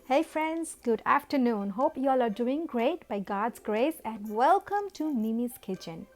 Hey friends, good afternoon. Hope you all are doing great by God's grace and welcome to Mimi's Kitchen.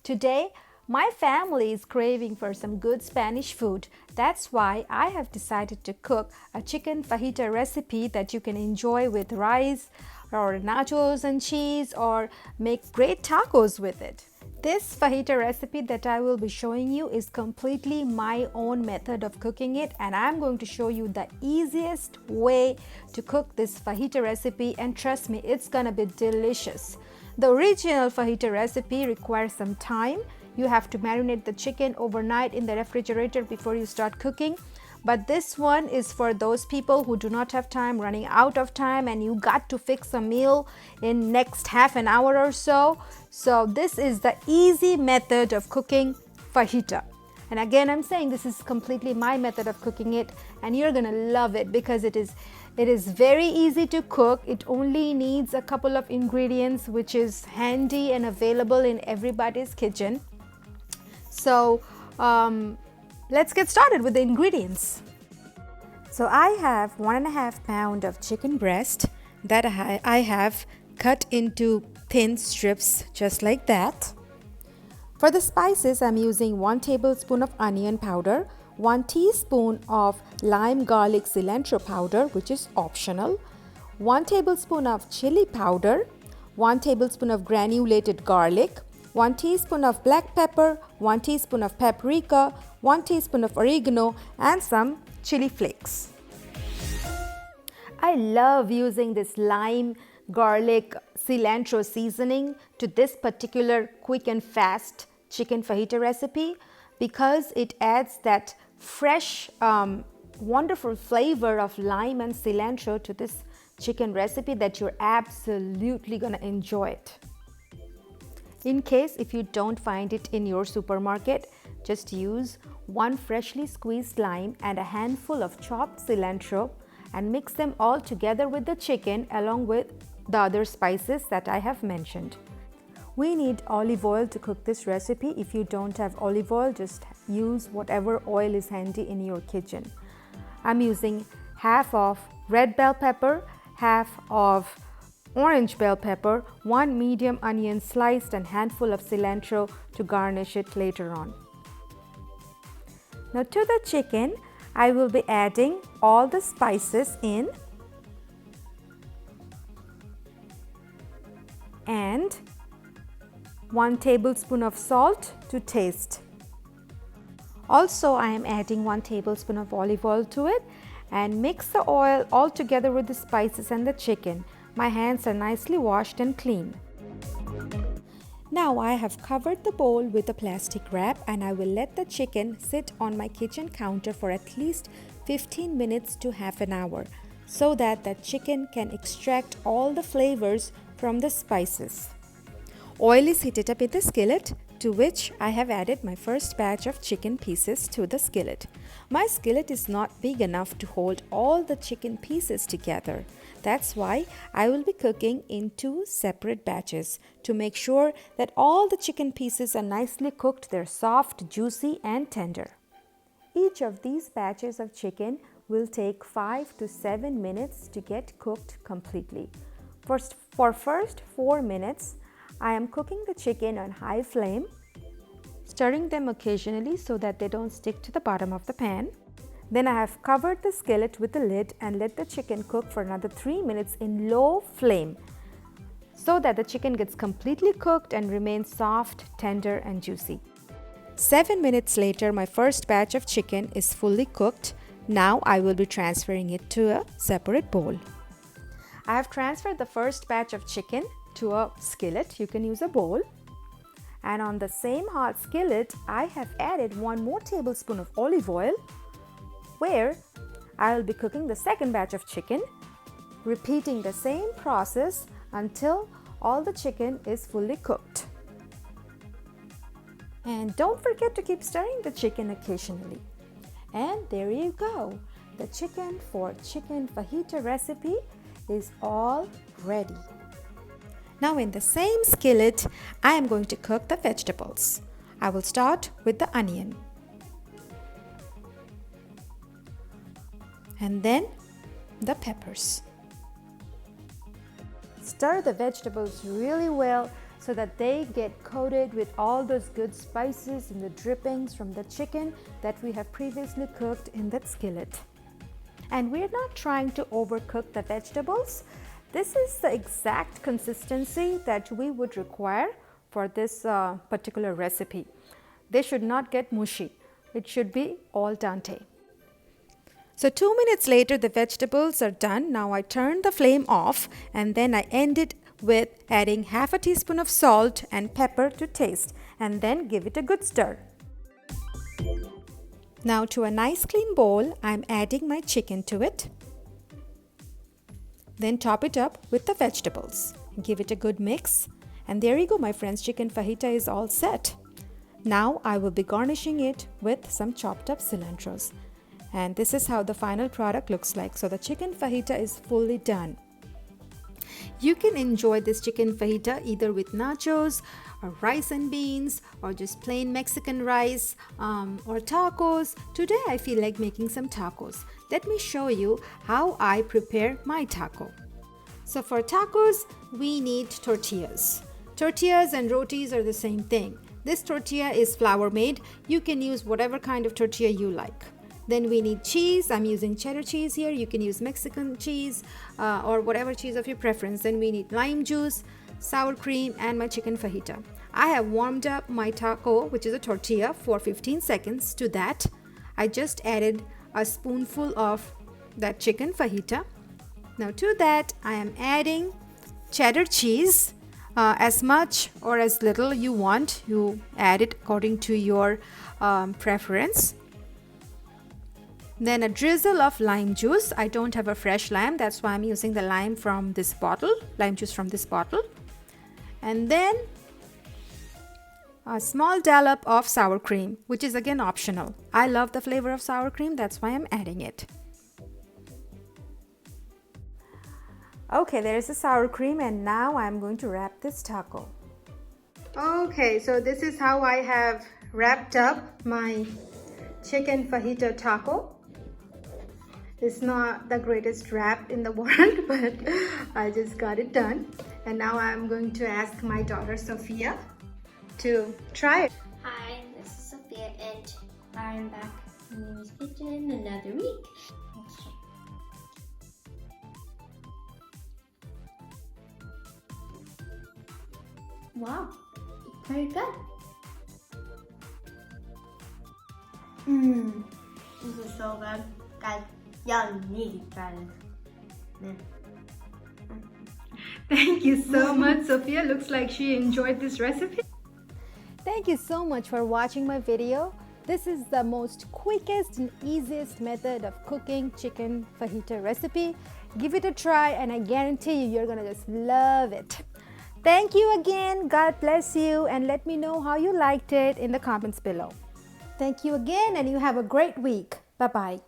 Today, my family is craving for some good Spanish food. That's why I have decided to cook a chicken fajita recipe that you can enjoy with rice or nachos and cheese or make great tacos with it. This fajita recipe that I will be showing you is completely my own method of cooking it, and I'm going to show you the easiest way to cook this fajita recipe, and trust me, it's gonna be delicious. The original fajita recipe requires some time. You have to marinate the chicken overnight in the refrigerator before you start cooking. But this one is for those people who do not have time, running out of time, and you got to fix a meal in next half an hour or so. So this is the easy method of cooking fajita. And again, I'm saying this is completely my method of cooking it, and you're gonna love it because it is very easy to cook. It only needs a couple of ingredients, which is handy and available in everybody's kitchen. So let's get started with the ingredients. So I have 1.5 pounds of chicken breast that I have cut into thin strips just like that. For the spices, I'm using 1 tablespoon of onion powder, 1 teaspoon of lime garlic cilantro powder, which is optional, 1 tablespoon of chili powder, 1 tablespoon of granulated garlic, 1 teaspoon of black pepper, 1 teaspoon of paprika, 1 teaspoon of oregano, and some chili flakes. I love using this lime, garlic, cilantro seasoning to this particular quick and fast chicken fajita recipe because it adds that fresh, wonderful flavor of lime and cilantro to this chicken recipe that you're absolutely gonna enjoy it. In case if you don't find it in your supermarket, just use 1 freshly squeezed lime and a handful of chopped cilantro and mix them all together with the chicken along with the other spices that I have mentioned. We need olive oil to cook this recipe. If you don't have olive oil, just use whatever oil is handy in your kitchen. I'm using half of red bell pepper, half of orange bell pepper, 1 medium onion sliced, and handful of cilantro to garnish it later on. Now to the chicken, I will be adding all the spices in and 1 tablespoon of salt to taste. Also, I am adding 1 tablespoon of olive oil to it and mix the oil all together with the spices and the chicken. My hands are nicely washed and clean. Now I have covered the bowl with a plastic wrap and I will let the chicken sit on my kitchen counter for at least 15 minutes to half an hour so that the chicken can extract all the flavors from the spices. Oil is heated up in the skillet, to which I have added my first batch of chicken pieces to the skillet. My skillet is not big enough to hold all the chicken pieces together. That's why I will be cooking in 2 separate batches to make sure that all the chicken pieces are nicely cooked. They're soft, juicy, and tender. Each of these batches of chicken will take 5 to 7 minutes to get cooked completely. For first 4 minutes, I am cooking the chicken on high flame, stirring them occasionally so that they don't stick to the bottom of the pan. Then I have covered the skillet with the lid and let the chicken cook for another 3 minutes in low flame so that the chicken gets completely cooked and remains soft, tender, and juicy. 7 minutes later, my first batch of chicken is fully cooked. Now I will be transferring it to a separate bowl. I have transferred the first batch of chicken to a skillet. You can use a bowl. And on the same hot skillet, I have added 1 more tablespoon of olive oil, where I will be cooking the second batch of chicken, repeating the same process until all the chicken is fully cooked. And don't forget to keep stirring the chicken occasionally. And there you go. The chicken for chicken fajita recipe is all ready. Now in the same skillet, I am going to cook the vegetables. I will start with the onion. And then the peppers. Stir the vegetables really well so that they get coated with all those good spices and the drippings from the chicken that we have previously cooked in that skillet. And we're not trying to overcook the vegetables. This is the exact consistency that we would require for this particular recipe. They should not get mushy. It should be al dente. So 2 minutes later, the vegetables are done. Now I turn the flame off and then I end it with adding half a teaspoon of salt and pepper to taste, and then give it a good stir. Now to a nice clean bowl, I'm adding my chicken to it. Then top it up with the vegetables. Give it a good mix. And there you go, my friends, chicken fajita is all set. Now I will be garnishing it with some chopped up cilantros. And this is how the final product looks like. So the chicken fajita is fully done. You can enjoy this chicken fajita either with nachos or rice and beans or just plain Mexican rice or tacos. Today I feel like making some tacos. Let me show you how I prepare my taco. So for tacos, we need tortillas. Tortillas and rotis are the same thing. This tortilla is flour made. You can use whatever kind of tortilla you like. Then we need cheese. I'm using cheddar cheese here. You can use Mexican cheese or whatever cheese of your preference. Then we need lime juice, sour cream, and my chicken fajita. I have warmed up my taco, which is a tortilla, for 15 seconds. To that, I just added a spoonful of that chicken fajita. Now to that, I am adding cheddar cheese. As much or as little you want, you add it according to your preference. Then a drizzle of lime juice. I don't have a fresh lime, that's why I'm using the lime from this bottle, lime juice from this bottle. And then a small dollop of sour cream, which is again optional. I love the flavor of sour cream, that's why I'm adding it. Okay, there's the sour cream, and now I'm going to wrap this taco. Okay, so this is how I have wrapped up my chicken fajita taco. It's not the greatest wrap in the world, but I just got it done. And now I'm going to ask my daughter Sophia to try it. Hi, this is Sophia, and I'm back in Mimi's kitchen another week. Okay. Wow, very good. This is so good. Guys, y'all need to try this. Thank you so much, Sophia. Looks like she enjoyed this recipe. Thank you so much for watching my video. This is the most quickest and easiest method of cooking chicken fajita recipe. Give it a try and I guarantee you're gonna just love it. Thank you again. God bless you, and let me know how you liked it in the comments below. Thank you again, and you have a great week. Bye-bye.